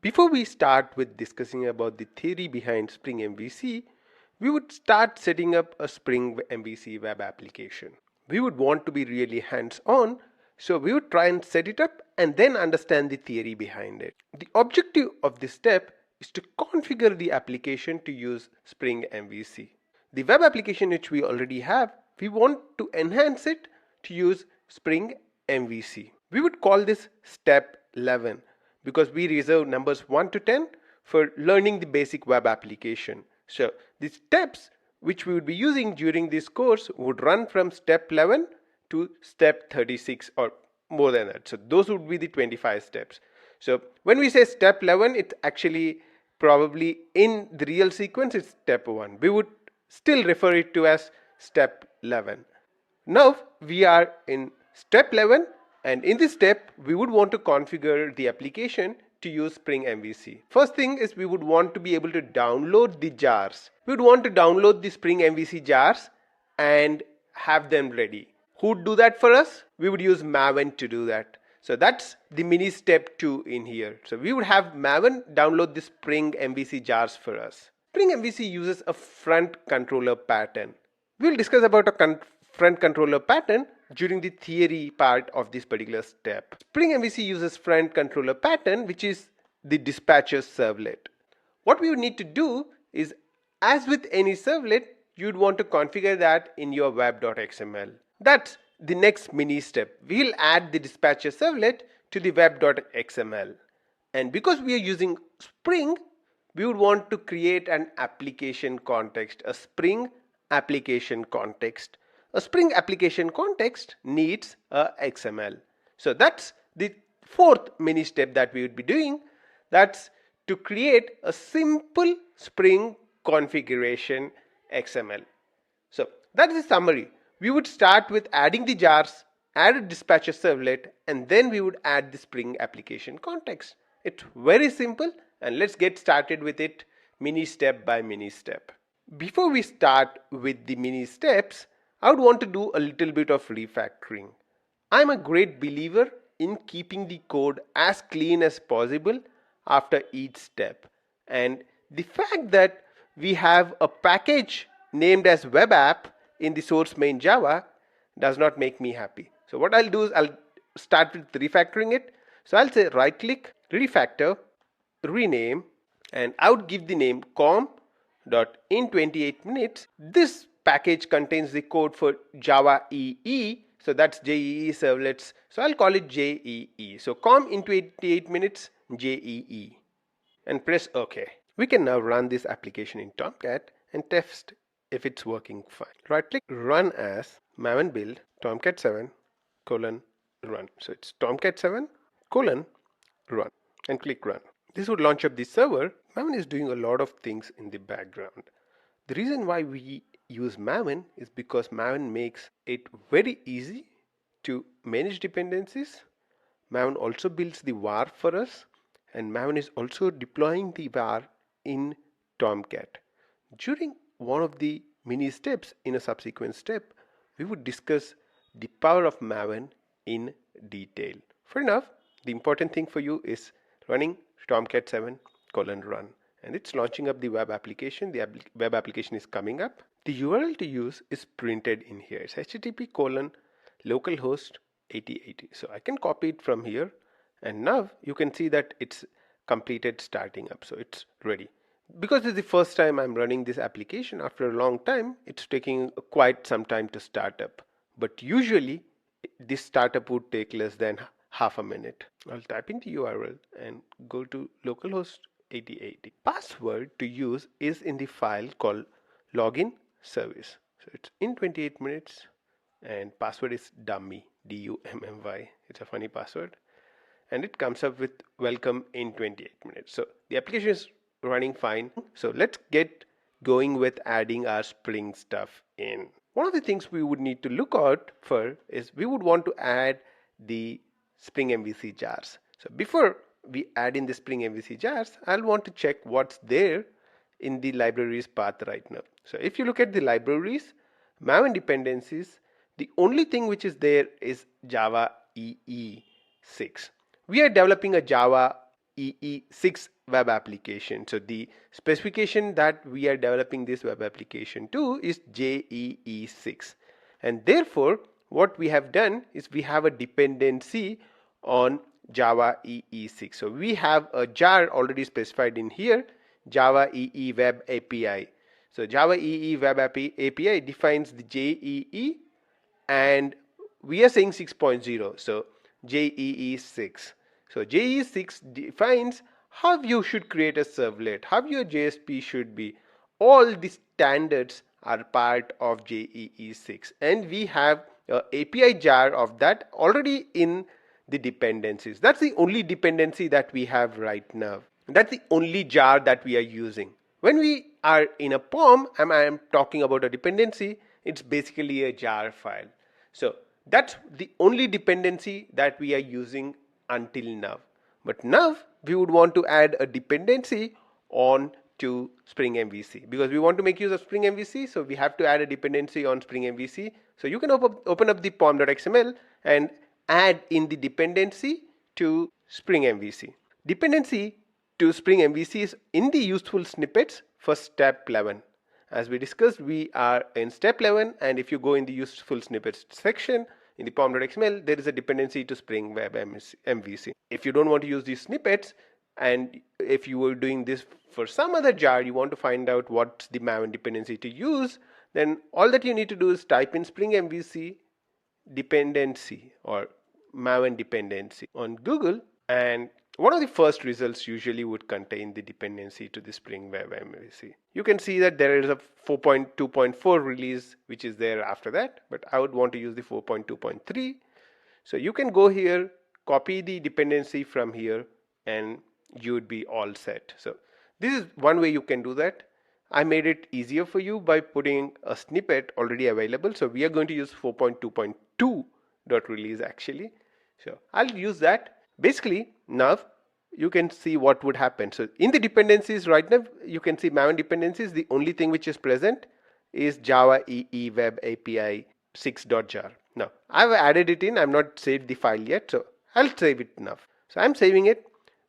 Before we start with discussing about the theory behind Spring MVC, we would start setting up a Spring MVC web application. We would want to be really hands-on, so we would try and set it up and then understand the theory behind it. The objective of this step is to configure the application to use Spring MVC. The web application which we already have, we want to enhance it to use Spring MVC. We would call this step 11 because we reserve numbers 1 to 10 for learning the basic web application. So the steps which we would be using during this course would run from step 11 to step 36 or more than that. So those would be the 25 steps. So when we say step 11, it's actually probably in the real sequence it's step 1. We would still refer it to as step 11. Now we are in step 11, and in this step we would want to configure the application to use Spring MVC. First thing is we would want to be able to download the jars. We would want to download the Spring MVC jars and have them ready. Who would do that for us? We would use Maven to do that. So that's the mini step 2 in here. So we would have Maven download the Spring MVC jars for us. Spring MVC uses a front controller pattern. We will discuss about a front controller pattern during the theory part of this particular step. Spring MVC uses front controller pattern, which is the dispatcher servlet. What we would need to do is, as with any servlet, you'd want to configure that in your web.xml. That's the next mini step. We'll add the dispatcher servlet to the web.xml. And because we are using Spring, we would want to create an application context, a Spring application context. A Spring application context needs a XML. So that's the fourth mini step that we would be doing. That's to create a simple Spring configuration XML. So that's the summary. We would start with adding the jars, add a dispatcher servlet, and then we would add the Spring application context. It's very simple, and let's get started with it mini step by mini step. Before we start with the mini steps, I would want to do a little bit of refactoring. I'm a great believer in keeping the code as clean as possible after each step. And the fact that we have a package named as web app in the source main Java does not make me happy. So what I'll do is I'll start with refactoring it. So I'll say right click, refactor, rename, and I would give the name com.in 28 minutes. This package contains the code for Java EE. So that's JEE servlets. So I'll call it JEE. So com in 28 minutes JEE, and press OK. We can now run this application in Tomcat and test if it's working fine. Right click, run as Maven build Tomcat 7 : run. So it's Tomcat 7 : run, and click run. This would launch up the server. Maven is doing a lot of things in the background. The reason why we use Maven is because Maven makes it very easy to manage dependencies. Maven also builds the var for us, and Maven is also deploying the var in Tomcat. During one of the mini steps in a subsequent step, we would discuss the power of Maven in detail. For now, the important thing for you is running Tomcat 7 : run, and it's launching up the web application. The web application is coming up. The URL to use is printed in here. It's http://localhost 8080. So I can copy it from here, and now you can see that it's completed starting up. So it's ready. Because this is the first time I'm running this application after a long time, it's taking quite some time to start up. But usually this startup would take less than half a minute. I'll type in the URL and go to localhost 8080. Password to use is in the file called login service. So it's in 28 minutes, and password is dummy, DUMMY. It's a funny password, and it comes up with welcome in 28 minutes. So the application is running fine. So let's get going with adding our Spring stuff in. One of the things we would need to look out for is we would want to add the Spring MVC jars. So before we add in the Spring MVC jars, I'll want to check what's there in the libraries path right now. So if you look at the libraries, Maven dependencies, the only thing which is there is Java EE6. We are developing a Java JEE6 web application. So the specification that we are developing this web application to is JEE6. And therefore, what we have done is we have a dependency on Java EE6. So we have a jar already specified in here, Java EE Web API. So Java EE Web API defines the JEE, and we are saying 6.0, so JEE6. So JEE6 defines how you should create a servlet, how your JSP should be. All the standards are part of JEE6, and we have a API jar of that already in the dependencies. That's the only dependency that we have right now. That's the only jar that we are using. When we are in a POM and I am talking about a dependency, it's basically a jar file. So that's the only dependency that we are using until now. But now we would want to add a dependency on to Spring MVC, because we want to make use of Spring MVC, so we have to add a dependency on Spring MVC. So you can open up the pom.xml and add in the dependency to Spring MVC. Dependency to Spring MVC is in the useful snippets for step 11. As we discussed, we are in step 11, and if you go in the useful snippets section in the pom.xml, there is a dependency to Spring Web MVC. If you don't want to use these snippets, and if you were doing this for some other jar, you want to find out what's the Maven dependency to use, then all that you need to do is type in Spring MVC dependency or Maven dependency on Google, and one of the first results usually would contain the dependency to the Spring Web MVC. You can see that there is a 4.2.4 release which is there after that, but I would want to use the 4.2.3. So you can go here, copy the dependency from here, and you would be all set. So this is one way you can do that. I made it easier for you by putting a snippet already available. So we are going to use 4.2.2.release actually. So I'll use that. Basically, now you can see what would happen. So in the dependencies right now, you can see Maven dependencies. The only thing which is present is Java EE Web API 6.jar. Now I've added it in. I'm not saved the file yet, so I'll save it now. So I'm saving it.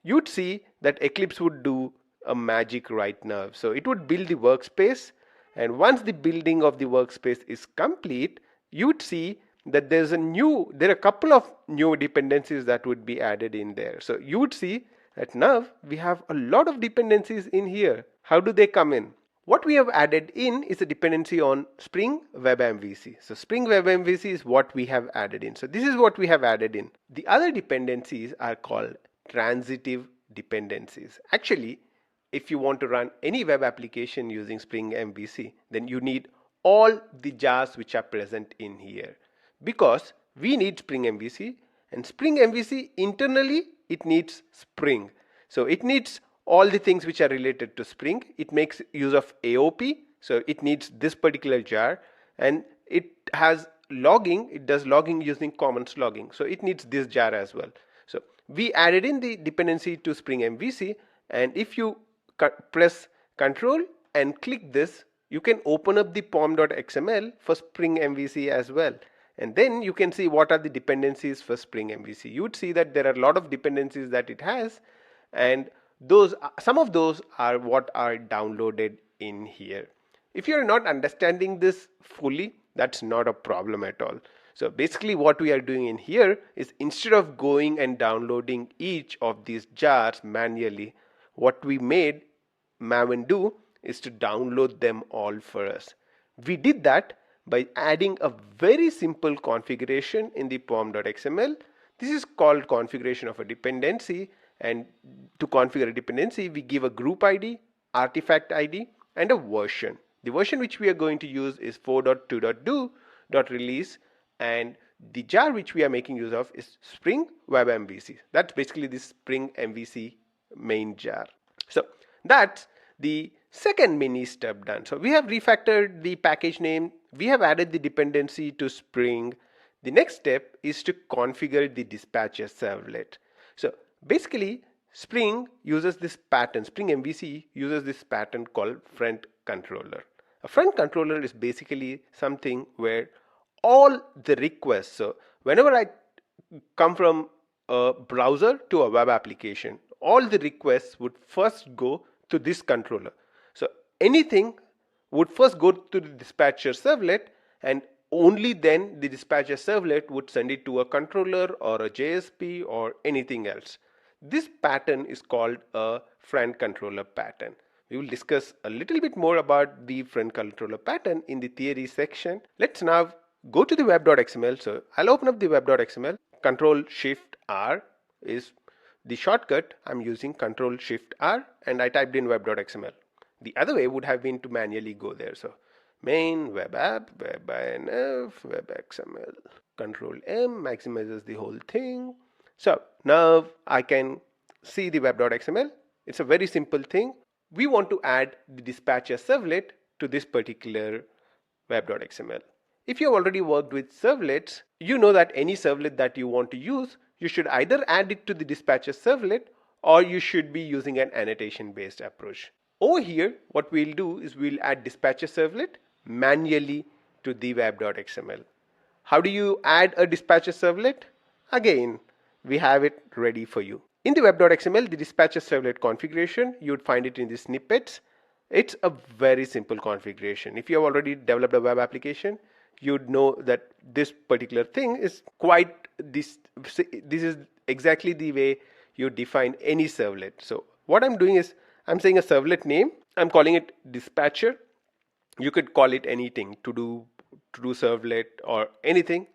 You'd see that Eclipse would do a magic right now. So it would build the workspace, and once the building of the workspace is complete, you'd see that there are a couple of new dependencies that would be added in there. So you would see that now we have a lot of dependencies in here. How do they come in? What we have added in is a dependency on Spring Web MVC. So Spring Web MVC is what we have added in. So this is what we have added in. The other dependencies are called transitive dependencies. Actually, if you want to run any web application using Spring MVC, then you need all the jars which are present in here, because we need Spring MVC, and Spring MVC internally it needs Spring. So it needs all the things which are related to Spring. It makes use of AOP, so it needs this particular jar, and it has logging. It does logging using commons logging, so it needs this jar as well. So we added in the dependency to Spring MVC, and if you press Control and click this, you can open up the pom.xml for Spring MVC as well. And then you can see what are the dependencies for Spring MVC. You would see that there are a lot of dependencies that it has, and some of those are what are downloaded in here. If you are not understanding this fully, that's not a problem at all. So basically what we are doing in here is, instead of going and downloading each of these jars manually, what we made Maven do is to download them all for us. We did that by adding a very simple configuration in the pom.xml. This is called configuration of a dependency, and to configure a dependency we give a group ID, artifact ID, and a version. The version which we are going to use is 4.2.do.release, and the jar which we are making use of is Spring Web MVC. That's basically the Spring MVC main jar. So that's the second mini step done. So we have refactored the package name, we have added the dependency to Spring. The next step is to configure the dispatcher servlet. So basically Spring uses this pattern, Spring MVC uses this pattern called front controller. A front controller is basically something where all the requests, so whenever I come from a browser to a web application, all the requests would first go to this controller. So anything would first go to the dispatcher servlet, and only then the dispatcher servlet would send it to a controller or a JSP or anything else. This pattern is called a front controller pattern. We will discuss a little bit more about the front controller pattern in the theory section. Let's now go to the web.xml. So I'll open up the web.xml. Control Shift R is the shortcut. I'm using Control Shift R and I typed in web.xml. The other way would have been to manually go there. So main web app, web.inf, web.xml. Control M maximizes the whole thing. So now I can see the web.xml. It's a very simple thing. We want to add the dispatcher servlet to this particular web.xml. If you have already worked with servlets, you know that any servlet that you want to use, you should either add it to the dispatcher servlet or you should be using an annotation based approach. Over here, what we'll do is we'll add dispatcher servlet manually to the web.xml. How do you add a dispatcher servlet? Again, we have it ready for you. In the web.xml, the dispatcher servlet configuration, you would find it in the snippets. It's a very simple configuration. If you have already developed a web application, you'd know that this particular thing is quite this is exactly the way you define any servlet. So what I'm doing is I'm saying a servlet name. I'm calling it dispatcher. You could call it anything, to do servlet or anything.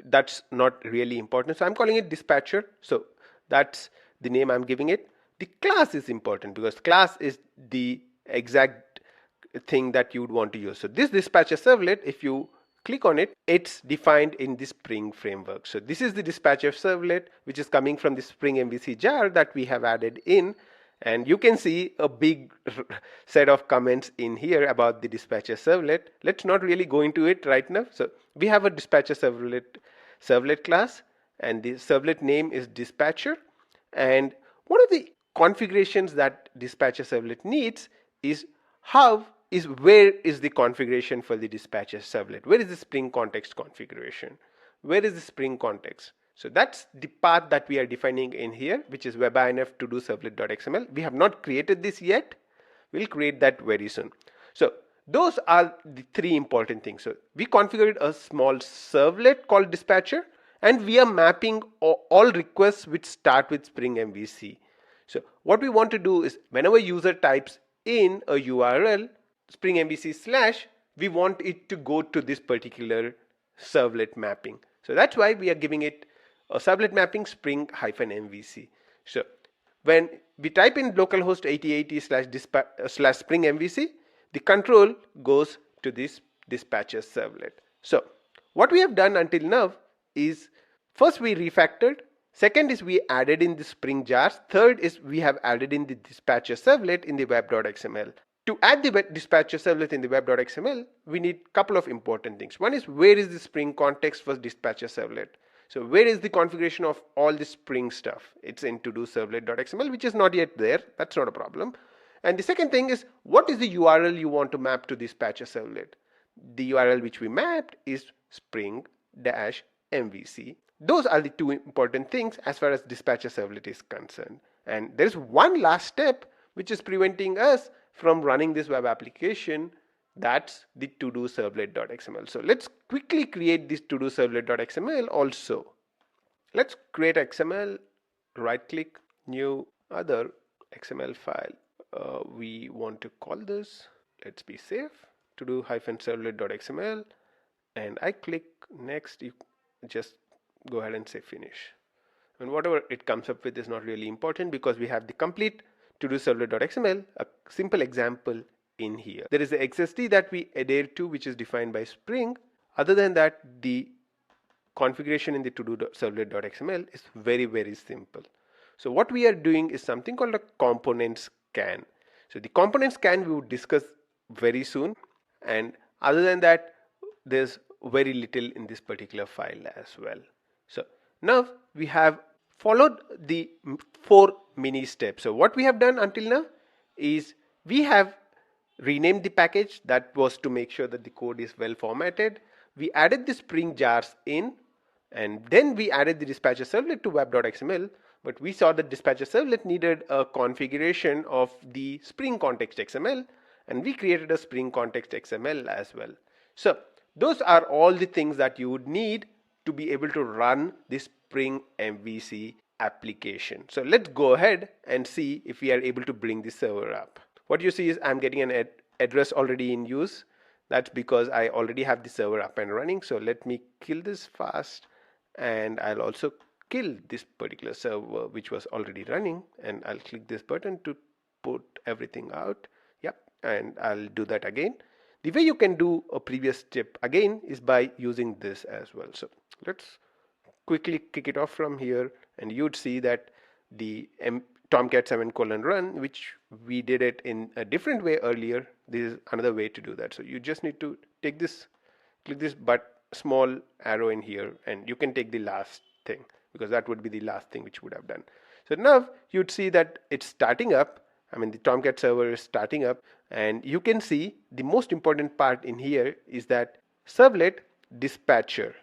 That's not really important. So I'm calling it dispatcher. So that's the name I'm giving it. The class is important because class is the exact thing that you would want to use. So this dispatcher servlet, if you click on it, it's defined in the Spring framework. So this is the dispatcher servlet, which is coming from the Spring MVC jar that we have added in. And you can see a big set of comments in here about the dispatcher servlet. Let's not really go into it right now. So we have a dispatcher servlet class, and the servlet name is dispatcher. And one of the configurations that dispatcher servlet needs is where is the configuration for the dispatcher servlet? Where is the Spring context configuration? Where is the Spring context? So that's the path that we are defining in here, which is web.inf to do servlet.xml. We have not created this yet. We'll create that very soon. So those are the three important things. So we configured a small servlet called dispatcher, and we are mapping all requests which start with Spring MVC. So what we want to do is whenever user types in a URL, Spring MVC / we want it to go to this particular servlet mapping. So that's why we are giving it a servlet mapping Spring-MVC. So when we type in localhost 8080 / Spring MVC, the control goes to this dispatcher servlet. So what we have done until now is first we refactored, second is we added in the Spring jars, third is we have added in the dispatcher servlet in the web.xml. To add the dispatcher servlet in the web.xml, we need a couple of important things. One is where is the Spring context for dispatcher servlet? So where is the configuration of all the Spring stuff? It's in to do servlet.xml, which is not yet there. That's not a problem. And the second thing is what is the URL you want to map to dispatcher servlet? The URL which we mapped is Spring-MVC. Those are the two important things as far as dispatcher servlet is concerned. And there's one last step which is preventing us from running this web application. That's the to-do servlet.xml. So let's quickly create this to-do servlet.xml also. Let's create XML, right click, new, other XML file. We want to call this, let's be safe, to-do-servlet.xml, and I click next. You just go ahead and say finish. And whatever it comes up with is not really important because we have the complete to-do servlet.xml, a simple example in here. There is the XSD that we adhere to, which is defined by Spring. Other than that, the configuration in the to-do servlet.xml is very, very simple. So what we are doing is something called a component scan. So the component scan we will discuss very soon. And other than that, there's very little in this particular file as well. So now we have followed the 4 mini steps. So what we have done until now is we have renamed the package. That was to make sure that the code is well formatted. We added the Spring jars in, and then we added the dispatcher servlet to web.xml. But we saw that dispatcher servlet needed a configuration of the Spring context XML, and we created a Spring context XML as well. So those are all the things that you would need to be able to run the Spring MVC application. So let's go ahead and see if we are able to bring the server up. What you see is I'm getting an address already in use. That's because I already have the server up and running. So let me kill this fast, and I'll also kill this particular server which was already running, and I'll click this button to put everything out. Yep, and I'll do that again. The way you can do a previous step again is by using this as well. So let's quickly kick it off from here, and you'd see that the Tomcat 7:run, which we did it in a different way earlier, this is another way to do that. So you just need to take this, click this small arrow in here, and you can take the last thing, because that would be the last thing which would have done. So now you'd see that it's starting up. I mean, the Tomcat server is starting up, and you can see the most important part in here is that servlet dispatcher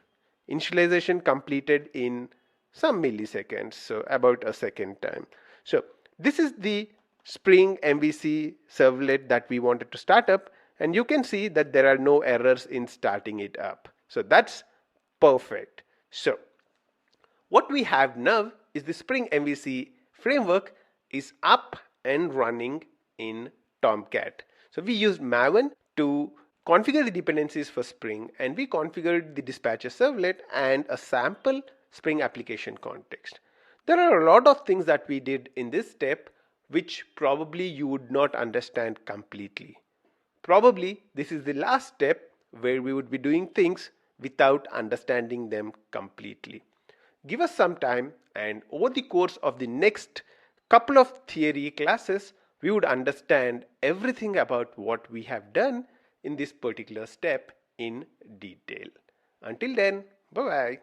initialization completed in some milliseconds, so about a second time. So this is the Spring MVC servlet that we wanted to start up, and you can see that there are no errors in starting it up. So that's perfect. So what we have now is the Spring MVC framework is up and running in Tomcat. So we used Maven to configure the dependencies for Spring, and we configured the dispatcher servlet and a sample Spring application context. There are a lot of things that we did in this step which probably you would not understand completely. Probably this is the last step where we would be doing things without understanding them completely. Give us some time, and over the course of the next couple of theory classes, we would understand everything about what we have done in this particular step in detail. Until then, bye-bye.